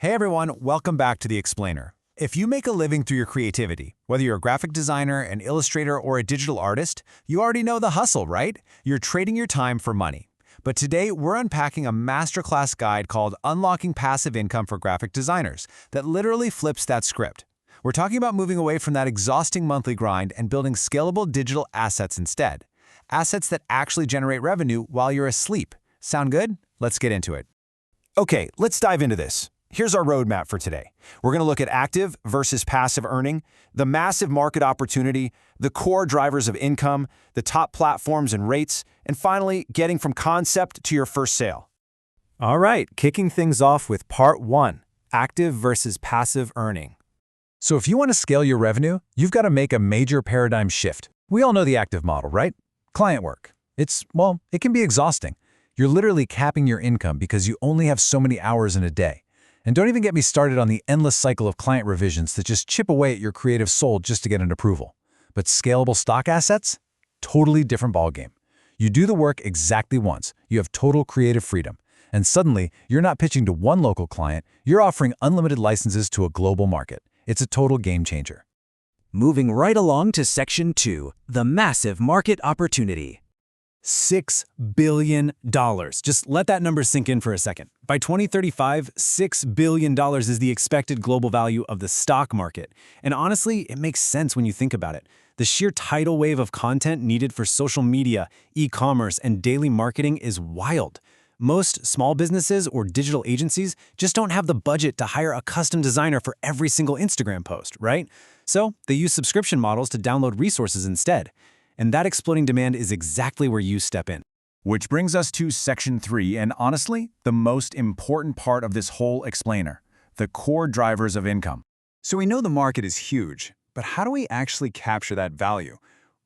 Hey everyone, welcome back to The Explainer. If you make a living through your creativity, whether you're a graphic designer, an illustrator, or a digital artist, you already know the hustle, right? You're trading your time for money. But today, we're unpacking a masterclass guide called Unlocking Passive Income for Graphic Designers that literally flips that script. We're talking about moving away from that exhausting monthly grind and building scalable digital assets instead. Assets that actually generate revenue while you're asleep. Sound good? Let's get into it. Okay, let's dive into this. Here's our roadmap for today. We're going to look at active versus passive earning, the massive market opportunity, the core drivers of income, the top platforms and rates, and finally, getting from concept to your first sale. All right, kicking things off with part 1, active versus passive earning. So if you want to scale your revenue, you've got to make a major paradigm shift. We all know the active model, right? Client work. It can be exhausting. You're literally capping your income because you only have so many hours in a day. And don't even get me started on the endless cycle of client revisions that just chip away at your creative soul just to get an approval. But scalable stock assets? Totally different ballgame. You do the work exactly once, you have total creative freedom, and suddenly you're not pitching to one local client, you're offering unlimited licenses to a global market. It's a total game changer. Moving right along to Section 2, the massive market opportunity. $6 billion. Just let that number sink in for a second. By 2035, $6 billion is the expected global value of the stock market. And honestly, it makes sense when you think about it. The sheer tidal wave of content needed for social media, e-commerce, and daily marketing is wild. Most small businesses or digital agencies just don't have the budget to hire a custom designer for every single Instagram post, right? So they use subscription models to download resources instead. And that exploding demand is exactly where you step in. Which brings us to Section 3, and honestly, the most important part of this whole explainer, the core drivers of income. So we know the market is huge, but how do we actually capture that value?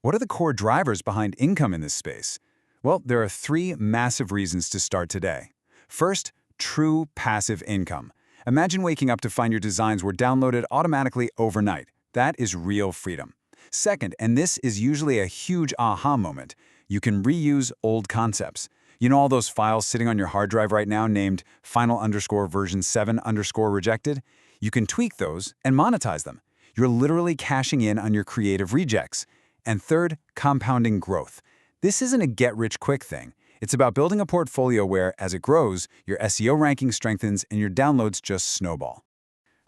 What are the core drivers behind income in this space? Well, there are 3 massive reasons to start today. First, true passive income. Imagine waking up to find your designs were downloaded automatically overnight. That is real freedom. Second, and this is usually a huge aha moment, you can reuse old concepts. You know all those files sitting on your hard drive right now named final_version7_rejected? You can tweak those and monetize them. You're literally cashing in on your creative rejects. And third, compounding growth. This isn't a get-rich-quick thing. It's about building a portfolio where, as it grows, your SEO ranking strengthens and your downloads just snowball.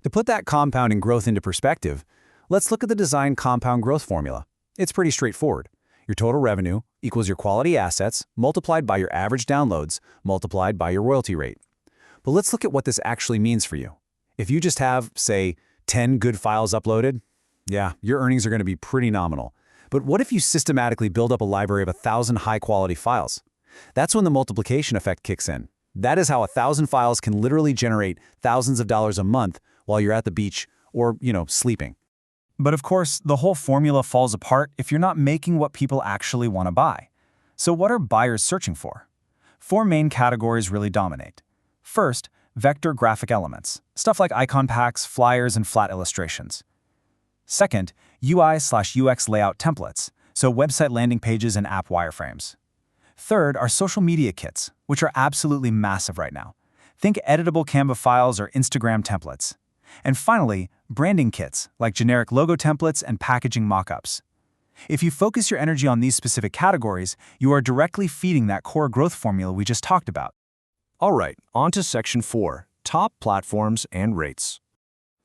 To put that compounding growth into perspective, let's look at the design compound growth formula. It's pretty straightforward. Your total revenue equals your quality assets multiplied by your average downloads multiplied by your royalty rate. But let's look at what this actually means for you. If you just have, say, 10 good files uploaded, yeah, your earnings are going to be pretty nominal. But what if you systematically build up a library of 1,000 high-quality files? That's when the multiplication effect kicks in. That is how 1,000 files can literally generate thousands of dollars a month while you're at the beach or, sleeping. But of course, the whole formula falls apart if you're not making what people actually want to buy. So what are buyers searching for? 4 main categories really dominate. First, vector graphic elements, stuff like icon packs, flyers, and flat illustrations. Second, UI/UX layout templates, so website landing pages and app wireframes. Third are social media kits, which are absolutely massive right now. Think editable Canva files or Instagram templates. And finally, branding kits, like generic logo templates and packaging mockups. If you focus your energy on these specific categories, you are directly feeding that core growth formula we just talked about. All right, on to Section 4, top platforms and rates.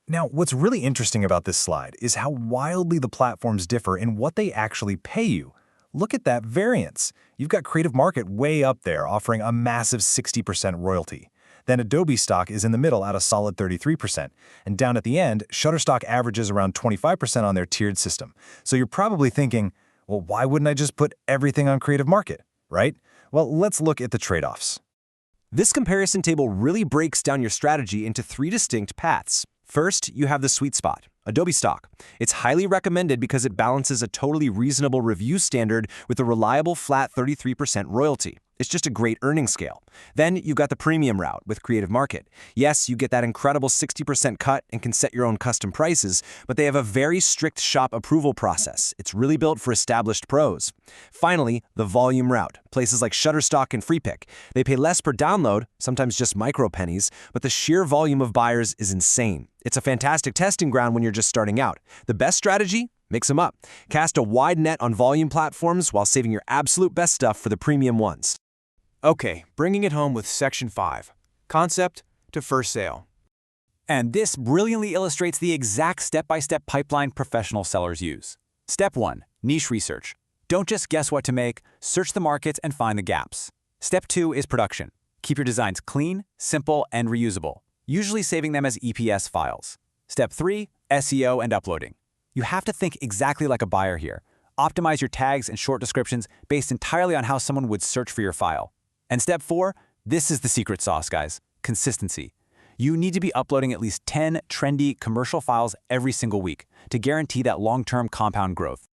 Now, what's really interesting about this slide is how wildly the platforms differ in what they actually pay you. Look at that variance. You've got Creative Market way up there, offering a massive 60% royalty. Then Adobe Stock is in the middle at a solid 33%. And down at the end, Shutterstock averages around 25% on their tiered system. So you're probably thinking, well, why wouldn't I just put everything on Creative Market, right? Well, let's look at the trade-offs. This comparison table really breaks down your strategy into 3 distinct paths. First, you have the sweet spot, Adobe Stock. It's highly recommended because it balances a totally reasonable review standard with a reliable flat 33% royalty. It's just a great earning scale. Then you've got the premium route with Creative Market. Yes, you get that incredible 60% cut and can set your own custom prices, but they have a very strict shop approval process. It's really built for established pros. Finally, the volume route. Places like Shutterstock and Freepik. They pay less per download, sometimes just micro pennies, but the sheer volume of buyers is insane. It's a fantastic testing ground when you're just starting out. The best strategy? Mix them up. Cast a wide net on volume platforms while saving your absolute best stuff for the premium ones. Okay, bringing it home with Section 5, Concept to First Sale. And this brilliantly illustrates the exact step-by-step pipeline professional sellers use. Step 1, niche research. Don't just guess what to make, search the markets and find the gaps. Step 2 is production. Keep your designs clean, simple, and reusable, usually saving them as EPS files. Step 3, SEO and uploading. You have to think exactly like a buyer here. Optimize your tags and short descriptions based entirely on how someone would search for your file. And step 4, this is the secret sauce, guys. Consistency. You need to be uploading at least 10 trendy commercial files every single week to guarantee that long-term compound growth.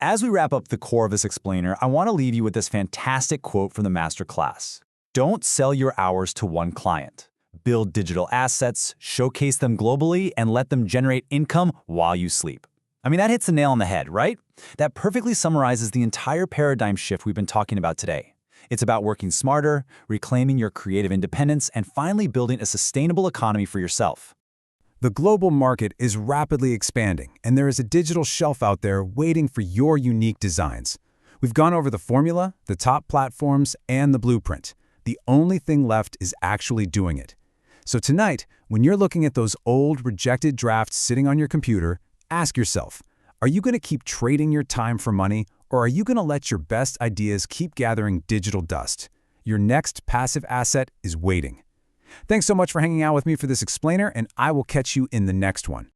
As we wrap up the core of this explainer, I want to leave you with this fantastic quote from the masterclass. Don't sell your hours to one client. Build digital assets, showcase them globally, and let them generate income while you sleep. I mean, that hits the nail on the head, right? That perfectly summarizes the entire paradigm shift we've been talking about today. It's about working smarter, reclaiming your creative independence, and finally building a sustainable economy for yourself. The global market is rapidly expanding, and there is a digital shelf out there waiting for your unique designs. We've gone over the formula, the top platforms, and the blueprint. The only thing left is actually doing it. So tonight, when you're looking at those old, rejected drafts sitting on your computer, ask yourself, are you going to keep trading your time for money, or are you going to let your best ideas keep gathering digital dust? Your next passive asset is waiting. Thanks so much for hanging out with me for this explainer, and I will catch you in the next one.